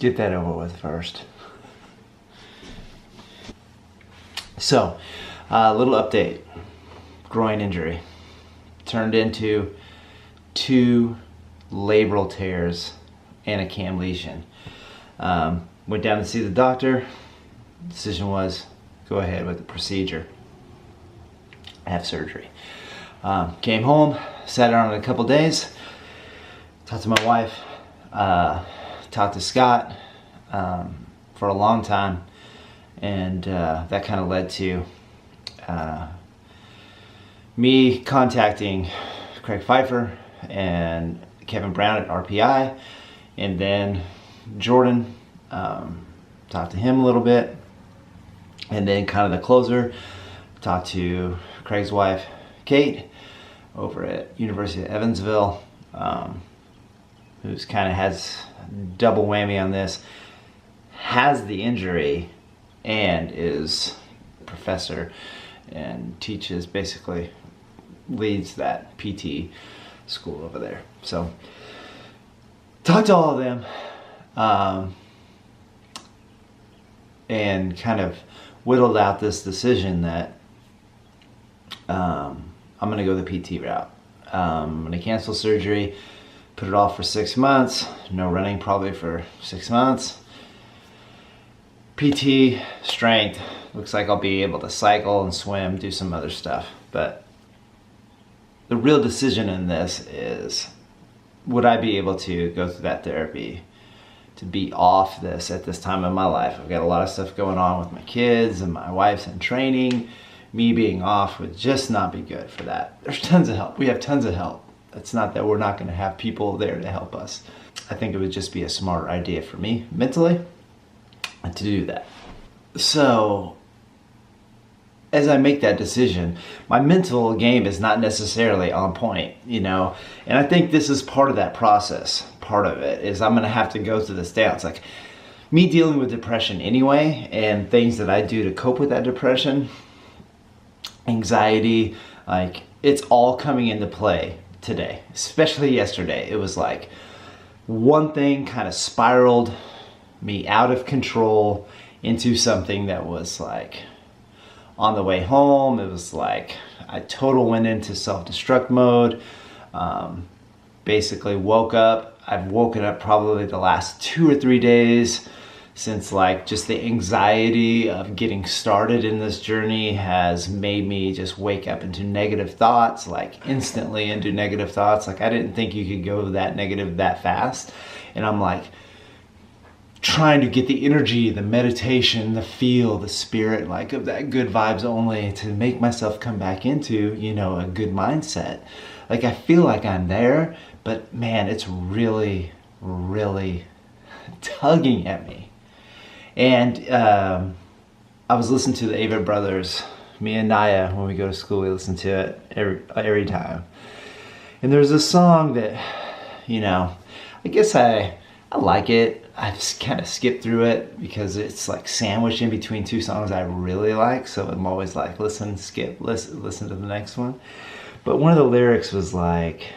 get that over with first. So, a little update. Groin injury. Turned into 2 labral tears and a cam lesion. Went down to see the doctor. Decision was, go ahead with the procedure. Have surgery. Came home, sat down in a couple days, talked to my wife, talked to Scott for a long time, and that kind of led to me contacting Craig Pfeiffer and Kevin Brown at RPI, and then Jordan, talked to him a little bit, and then kind of the closer, talked to Craig's wife, Kate, over at University of Evansville, who's kind of has double whammy on this, has the injury and is a professor and teaches, basically leads that PT school over there. So talked to all of them, and kind of whittled out this decision that I'm going to go the PT route. I'm going to cancel surgery, put it off for 6 months, no running probably for 6 months. PT, strength, looks like I'll be able to cycle and swim, do some other stuff. But the real decision in this is, would I be able to go through that therapy to be off this at this time in my life? I've got a lot of stuff going on with my kids and my wife's in training. Me being off would just not be good for that. There's tons of help. We have tons of help. It's not that we're not going to have people there to help us. I think it would just be a smart idea for me mentally to do that. So as I make that decision, my mental game is not necessarily on point, you know, and I think this is part of that process. Part of it is I'm going to have to go through this dance. Like me dealing with depression anyway, and things that I do to cope with that depression, anxiety, like it's all coming into play today, especially yesterday. It was like one thing kind of spiraled me out of control into something that was like on the way home. It was like I total went into self-destruct mode. Basically woke up. I've woken up probably the last 2 or 3 days since, like, just the anxiety of getting started in this journey has made me just wake up into negative thoughts, like instantly into negative thoughts. Like I didn't think you could go that negative that fast. And I'm like trying to get the energy, the meditation, the feel, the spirit, like of that good vibes only to make myself come back into, you know, a good mindset. Like I feel like I'm there, but man, it's really, really tugging at me. And I was listening to the Avett Brothers, me and Naya, when we go to school, we listen to it every time. And there's a song that, you know, I guess I like it. I've kind of skipped through it because it's like sandwiched in between 2 songs I really like. So I'm always like, listen, skip, listen to the next one. But one of the lyrics was like,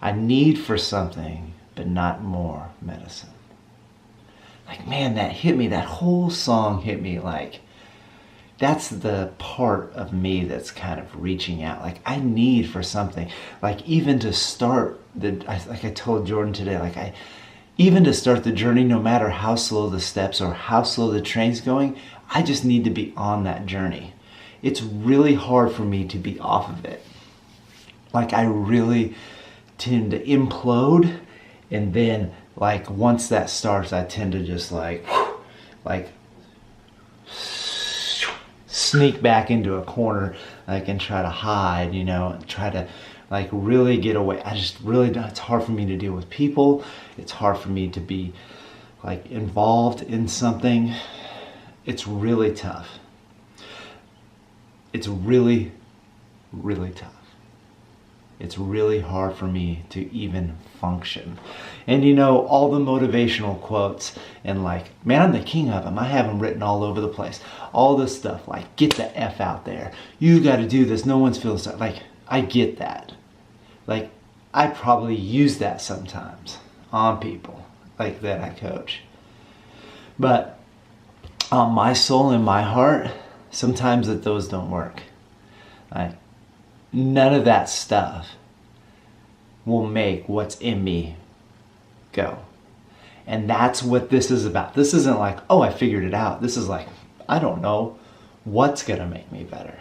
I need for something, but not more medicine. Like, man, that hit me. That whole song hit me. Like, that's the part of me that's kind of reaching out. Like, I need for something. Like, even to start like I told Jordan today, like even to start the journey, no matter how slow the steps or how slow the train's going, I just need to be on that journey. It's really hard for me to be off of it. Like, I really tend to implode, and then like once that starts, I tend to just like sneak back into a corner, like, and try to hide, you know, and try to like really get away. I just really, it's hard for me to deal with people. It's hard for me to be like involved in something. It's really tough. It's really, really tough. It's really hard for me to even function. And you know, all the motivational quotes and like, man, I'm the king of them. I have them written all over the place. All this stuff, like, get the F out there. You got to do this. No one's feeling so. Like, I get that. Like, I probably use that sometimes. on people like that I coach. But on my soul and my heart, sometimes that those don't work. Like, none of that stuff will make what's in me go. And that's what this is about. This isn't like, oh, I figured it out. This is like, I don't know what's gonna make me better.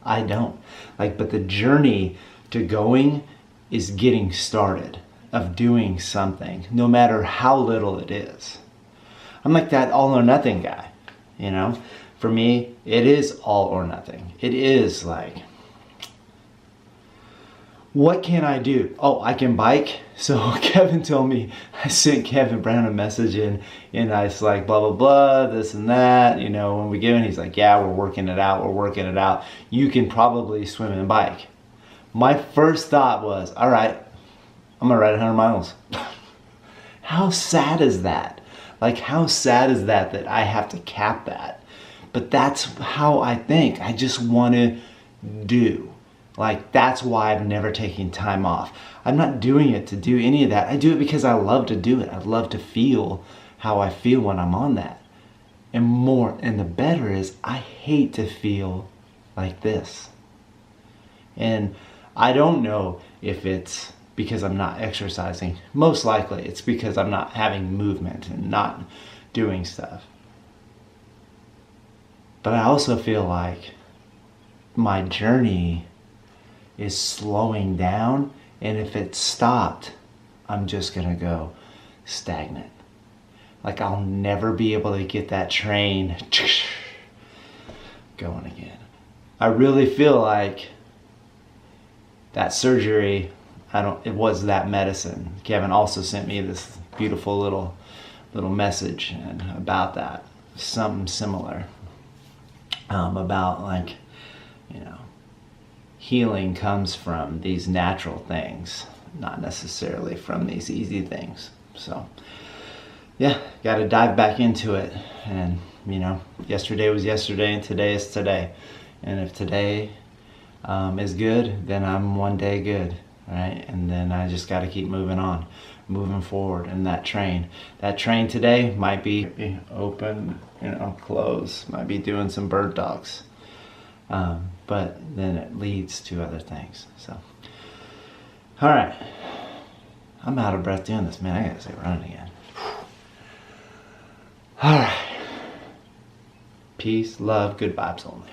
I don't. Like, but the journey to going is getting started, of doing something, no matter how little it is. I'm like that all or nothing guy, you know? For me, it is all or nothing. It is like, what can I do? Oh, I can bike. So Kevin told me, I sent Kevin Brown a message and I was like, blah, blah, blah, this and that. You know, when we get in, he's like, yeah, we're working it out. We're working it out. You can probably swim and bike. My first thought was, all right, I'm gonna ride 100 miles. How sad is that? Like, how sad is that that I have to cap that? But that's how I think. I just want to do. Like, that's why I've never taken time off. I'm not doing it to do any of that. I do it because I love to do it. I love to feel how I feel when I'm on that. And the better is, I hate to feel like this. And I don't know if it's because I'm not exercising. Most likely it's because I'm not having movement and not doing stuff. But I also feel like my journey is slowing down, and if it stopped, I'm just gonna go stagnant. Like, I'll never be able to get that train going again. I really feel like that surgery, it was that medicine. Kevin also sent me this beautiful little message about that, something similar, about, like, you know, healing comes from these natural things, not necessarily from these easy things. So yeah, got to dive back into it. And you know, yesterday was yesterday and today is today. And if today is good, then I'm one day good, right? And then I just got to keep moving on, moving forward. And that train today might be open, you know, close, might be doing some bird dogs. But then it leads to other things. So, all right, I'm out of breath doing this, man. I gotta say running again. All right, peace, love, good vibes only.